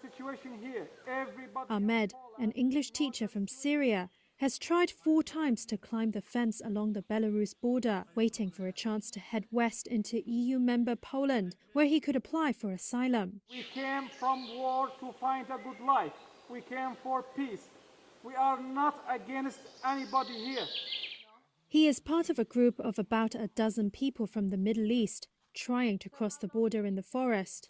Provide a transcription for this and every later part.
situation here. Everybody Ahmed, an English teacher from Syria, has tried 4 times to climb the fence along the Belarus border, waiting for a chance to head west into EU member Poland, where he could apply for asylum. We came from war to find a good life. We came for peace. We are not against anybody here. He is part of a group of about a dozen people from the Middle East trying to cross the border in the forest.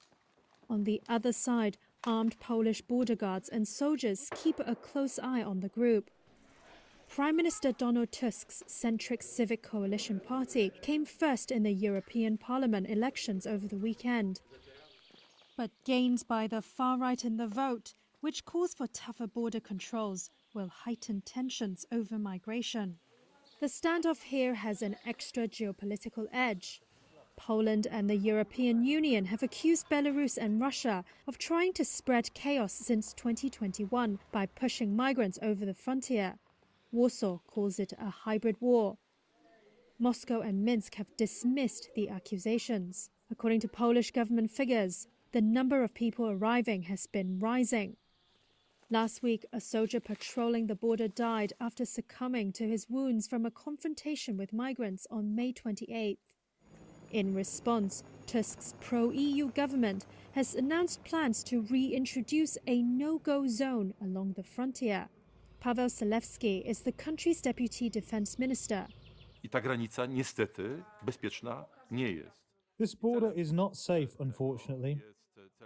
On the other side, armed Polish border guards and soldiers keep a close eye on the group. Prime Minister Donald Tusk's Centric Civic Coalition party came first in the European Parliament elections over the weekend. But gains by the far right in the vote, which calls for tougher border controls, will heighten tensions over migration. The standoff here has an extra geopolitical edge. Poland and the European Union have accused Belarus and Russia of trying to spread chaos since 2021 by pushing migrants over the frontier. Warsaw calls it a hybrid war. Moscow and Minsk have dismissed the accusations. According to Polish government figures, the number of people arriving has been rising. Last week, a soldier patrolling the border died after succumbing to his wounds from a confrontation with migrants on May 28th. In response, Tusk's pro-EU government has announced plans to reintroduce a no-go zone along the frontier. Paweł Zalewski is the country's deputy defense minister. I ta granica niestety bezpieczna nie jest. This border is not safe, unfortunately.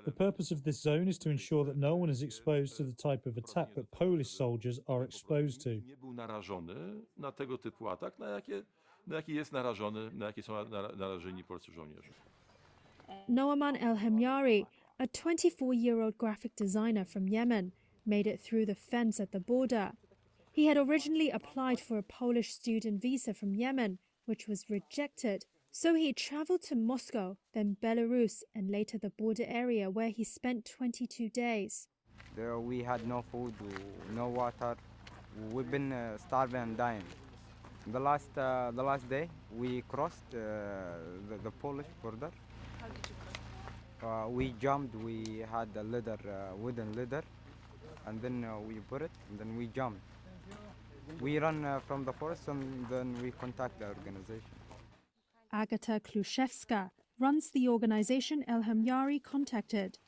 The purpose of this zone is to ensure that no one is exposed to the type of attack that Polish soldiers are exposed to. Nie był narażony na tego typu atak, na jaki jest narażony, na jakie są narażeni polscy żołnierze. Noaman El-Hemyari, a 24-year-old graphic designer from Yemen, made it through the fence at the border. He had originally applied for a Polish student visa from Yemen, which was rejected. So he traveled to Moscow, then Belarus, and later the border area where he spent 22 days. There we had no food, no water. We've been starving and dying. The last day we crossed the Polish border. How did you cross? We jumped. We had a ladder, wooden ladder, and then we put it, and then we jumped. We run from the forest, and then we contact the organization. Agata Kluszewska runs the organization El-Hemyari contacted.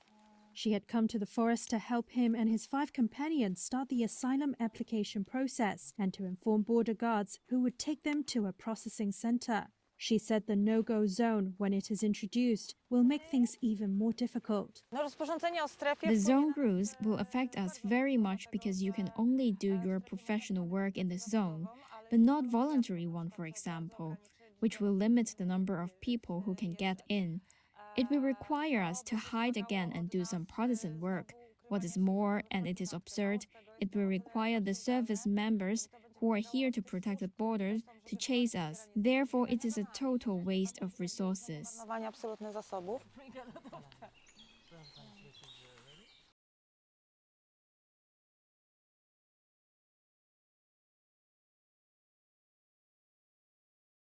She had come to the forest to help him and his 5 companions start the asylum application process and to inform border guards who would take them to a processing center. She said the no-go zone, when it is introduced, will make things even more difficult. The zone rules will affect us very much because you can only do your professional work in this zone, but not voluntary one, for example, which will limit the number of people who can get in. It will require us to hide again and do some partisan work. What is more, and it is absurd, it will require the service members who are here to protect the borders to chase us. Therefore, it is a total waste of resources.